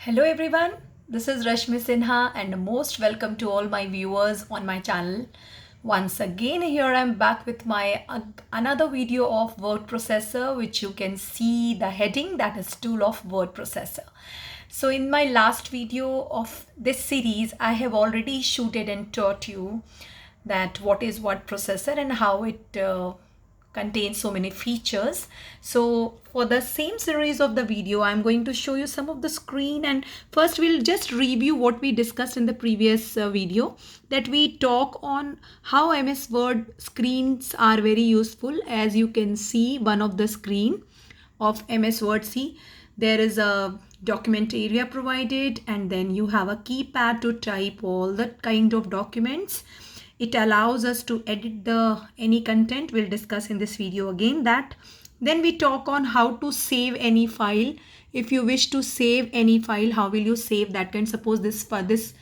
Hello everyone, this is Rashmi Sinha and most welcome to all my viewers on my channel. Once again here I'm back with my another video of word processor, which you can see the heading, that is tool of word processor. So in my last video of this series I have already shooted and taught you that what is word processor and how it contains so many features. So for the same series of the video I'm going to show you some of the screen, and first we'll just review what we discussed in the previous video, that we talk on how MS Word screens are very useful. As you can see, one of the screen of MS Word, see there is a document area provided, and then you have a keypad to type all the kind of documents. It allows us to edit the any content. We'll discuss in this video again that. Then we talk on how to save any file. If you wish to save any file, how will you save that? Can suppose this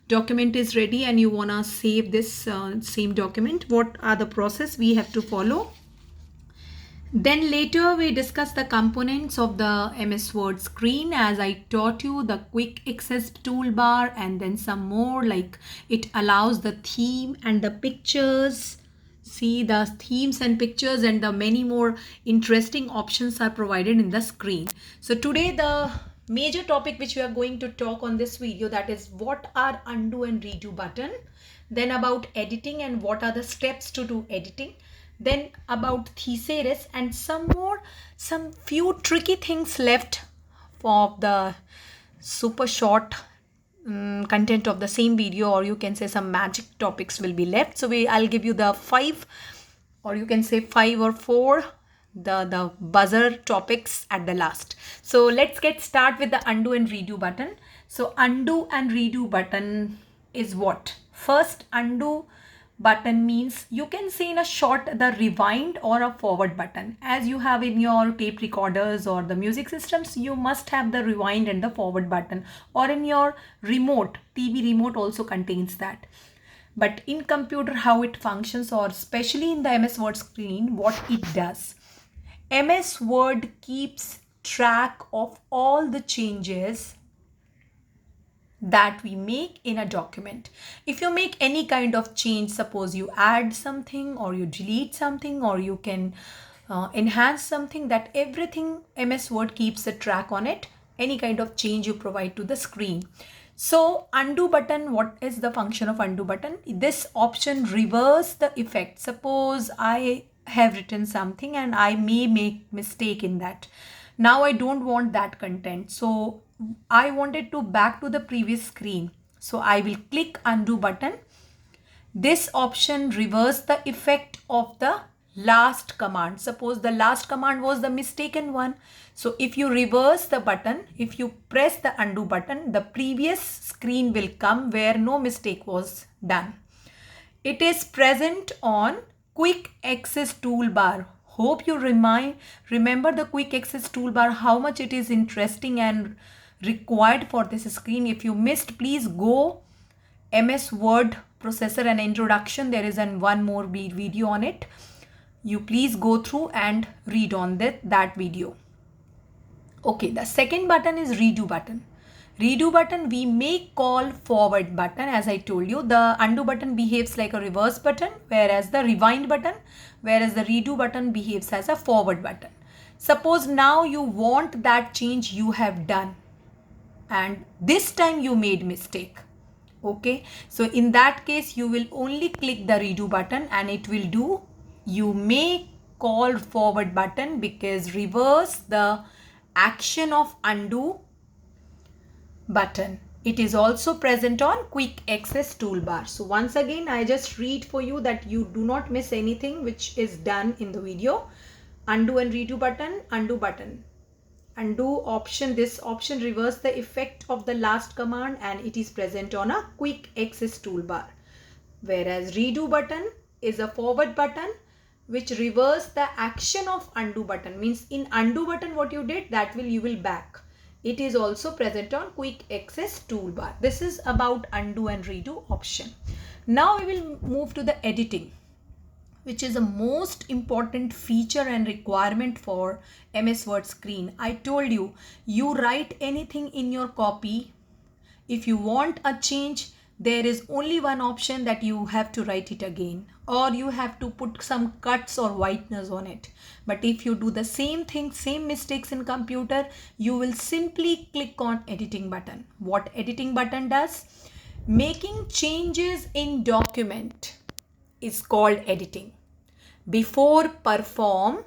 document is ready and you wanna save this same document. What are the process we have to follow? Then later we discuss the components of the MS Word screen, as I taught you the quick access toolbar, and then some more like it allows the theme and the pictures. See the themes and pictures and the many more interesting options are provided in the screen. So today the major topic which we are going to talk on this video, that is what are undo and redo button, then about editing and what are the steps to do editing, then about thesaurus, and some few tricky things left for the super short content of the same video, or you can say some magic topics will be left. So I'll give you the 5, or you can say 5 or 4 the buzzer topics at the last. So let's get start with the undo and redo button. So undo and redo button is what? First, undo button means, you can say in a short, the rewind or a forward button. As you have in your tape recorders or the music systems, you must have the rewind and the forward button, or in your remote, TV remote also contains that. But in computer, how it functions, or especially in the MS Word screen, what it does. MS Word keeps track of all the changes that we make in a document. If you make any kind of change, suppose you add something or you delete something, or you can enhance something, that everything MS Word keeps a track on it, any kind of change you provide to the screen. So undo button, what is the function of undo button? This option reverse the effect. Suppose I have written something and I may make mistake in that. Now I don't want that content, so I wanted to back to the previous screen. So I will click undo button. This option reverse the effect of the last command. Suppose the last command was the mistaken one. So if you reverse the button, if you press the undo button, the previous screen will come where no mistake was done. It is present on quick access toolbar. Hope you remember the quick access toolbar, how much it is interesting and required for this screen. If you missed, please go MS Word processor and introduction. There is one more video on it. You please go through and read on that video. Okay, the second button is redo button. Redo button we may call forward button. As I told you, the undo button behaves like a reverse button, whereas the rewind button, whereas the redo button behaves as a forward button. Suppose now you want that change you have done, and this time you made mistake. Okay, so in that case you will only click the redo button and it will do. You may call forward button because reverse the action of undo button. It is also present on quick access toolbar. So once again I just read for you that you do not miss anything which is done in the video. Undo and redo button, undo button. Undo option, this option reverse the effect of the last command and it is present on a quick access toolbar. Whereas redo button is a forward button which reverse the action of undo button. Means in undo button what you did, that you will back. It is also present on quick access toolbar. This is about undo and redo option. Now we will move to the editing. which is the most important feature and requirement for MS Word screen. I told you, you write anything in your copy. If you want a change, there is only one option, that you have to write it again, or you have to put some cuts or whiteness on it. But if you do the same thing, same mistakes in computer, you will simply click on editing button. What editing button does? Making changes in document is called editing. Before perform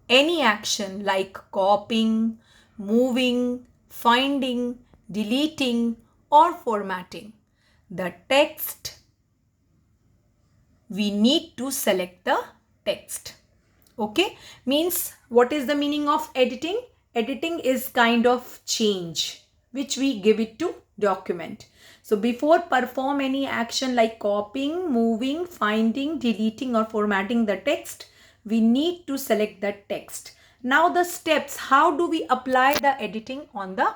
any action like copying, moving, finding, deleting, or formatting the text, we need to select the text. Okay, means what is the meaning of editing? Editing is kind of change which we give it to document. So before perform any action like copying, moving, finding, deleting, or formatting the text, we need to select the text. Now the steps, how do we apply the editing on the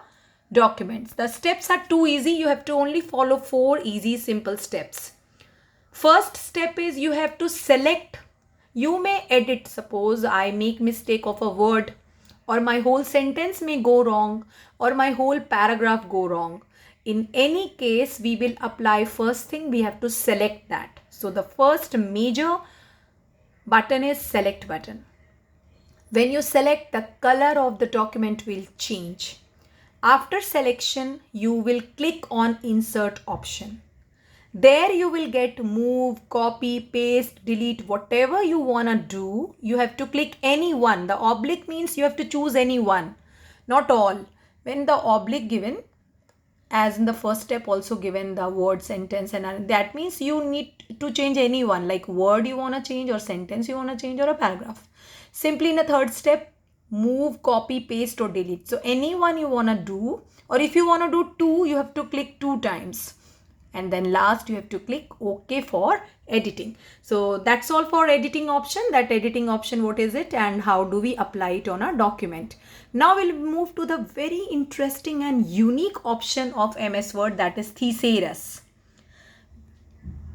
documents? The steps are too easy. You have to only follow 4 easy simple steps. First step is you have to select. You may edit, suppose I make mistake of a word, or my whole sentence may go wrong, or my whole paragraph go wrong. In any case, we will apply first thing, we have to select that. So the first major button is select button. When you select, the color of the document will change. After selection, you will click on insert option. There you will get move, copy, paste, delete, whatever you want to do. You have to click any one. The oblique means you have to choose any one, not all. When the oblique given, as in the first step also given the word, sentence, and that means you need to change any one, like word you want to change, or sentence you want to change, or a paragraph. Simply in the third step, move, copy, paste, or delete. So any one you want to do, or if you want to do 2, you have to click 2 times. And then last you have to click OK for editing. So that's all for editing option. That editing option, what is it and how do we apply it on a document? Now we'll move to the very interesting and unique option of MS Word, that is Thesaurus.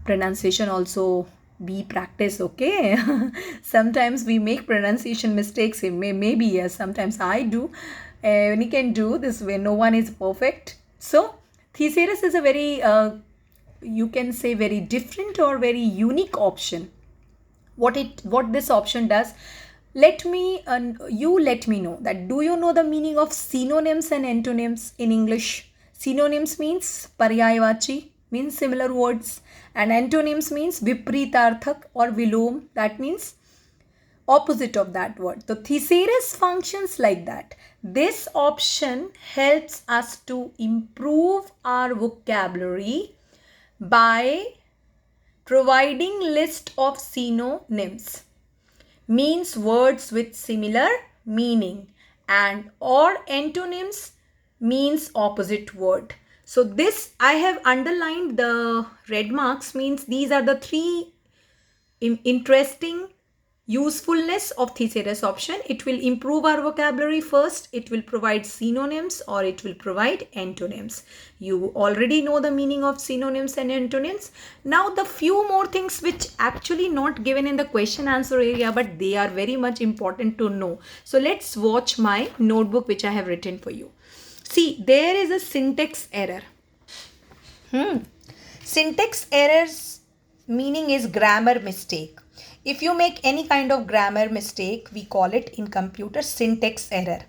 Pronunciation also be practice, okay? Sometimes we make pronunciation mistakes. Maybe yes, sometimes I do. And you can do this way. No one is perfect. So Thesaurus is a very you can say very different or very unique option. What this option does, let me know that, do you know the meaning of synonyms and antonyms in English? Synonyms means paryayavachi, means similar words, and antonyms means vipritarthak or vilom, that means opposite of that word. So Thesaurus functions like that. This option helps us to improve our vocabulary by providing list of synonyms, means words with similar meaning, and or antonyms means opposite word. So this I have underlined the red marks, means these are the 3 interesting usefulness of Thesaurus option. It will improve our vocabulary first, it will provide synonyms, or it will provide antonyms. You already know the meaning of synonyms and antonyms. Now the few more things which actually not given in the question answer area, but they are very much important to know. So let's watch my notebook which I have written for you. See, there is a syntax error. Syntax errors meaning is grammar mistake. If you make any kind of grammar mistake, we call it in computer syntax error.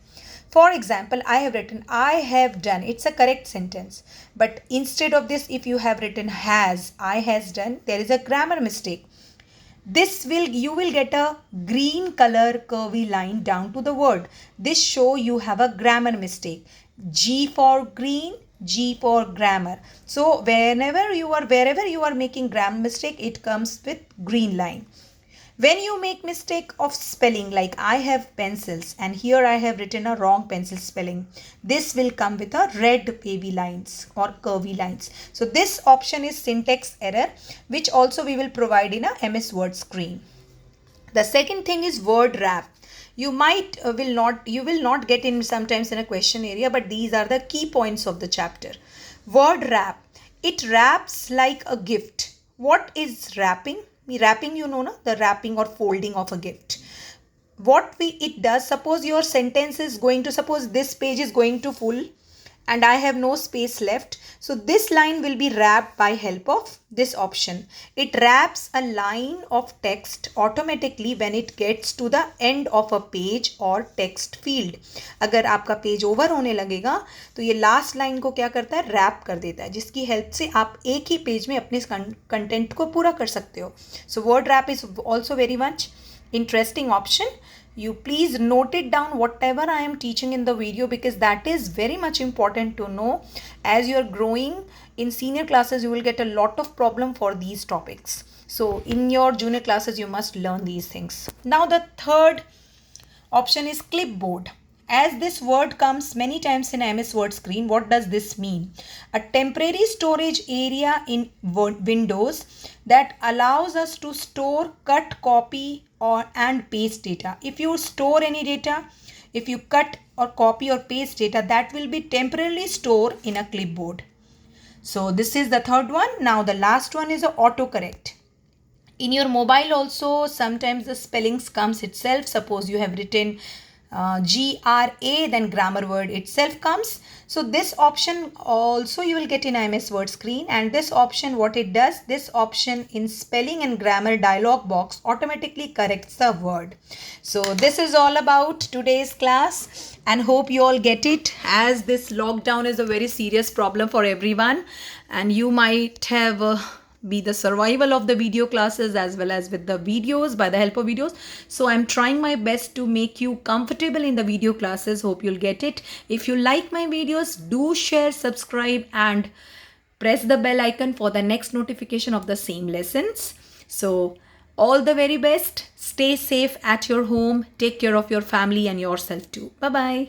For example, I have written I have done. It's a correct sentence. But instead of this, if you have written has, I has done, there is a grammar mistake. You will get a green color curvy line down to the word. This show you have a grammar mistake. G for green, G for grammar. So wherever you are making grammar mistake, it comes with green line. When you make mistake of spelling, like I have pencils and here I have written a wrong pencil spelling, this will come with a red wavy lines or curvy lines. So this option is syntax error, which also we will provide in a MS Word screen. The second thing is word wrap. You will not get in sometimes in a question area, but these are the key points of the chapter. Word wrap. It wraps like a gift. What is wrapping? wrapping, you know, na, the wrapping or folding of a gift. What it does, suppose your sentence is going to, suppose this page is going to full and I have no space left. So this line will be wrapped by help of this option. It wraps a line of text automatically when it gets to the end of a page or text field. अगर आपका page over होने लगेगा तो ये last line को क्या करता है, रैप कर देता है, जिसकी हेल्प से आप एक ही पेज में अपने कंटेंट को पूरा कर सकते हो. So word rap is also very much interesting option. You please note it down whatever I am teaching in the video, because that is very much important to know. As you are growing in senior classes, you will get a lot of problem for these topics. So in your junior classes, you must learn these things. Now the third option is clipboard. As this word comes many times in MS Word screen, what does this mean? A temporary storage area in Windows that allows us to store, cut, copy and paste data. If you store any data, if you cut or copy or paste data, that will be temporarily stored in a clipboard. So this is the third one. Now the last one is autocorrect. In your mobile also, sometimes the spellings comes itself. Suppose you have written GRA, then grammar word itself comes. So this option also you will get in MS Word screen, and this option, what it does, this option in spelling and grammar dialog box automatically corrects the word. So this is all about today's class, and hope you all get it, as this lockdown is a very serious problem for everyone, and you might have be the survival of the video classes as well as with the videos, by the help of videos. So I'm trying my best to make you comfortable in the video classes. Hope you'll get it. If you like my videos, do share, subscribe and press the bell icon for the next notification of the same lessons. So all the very best. Stay safe at your home. Take care of your family and yourself too. Bye bye.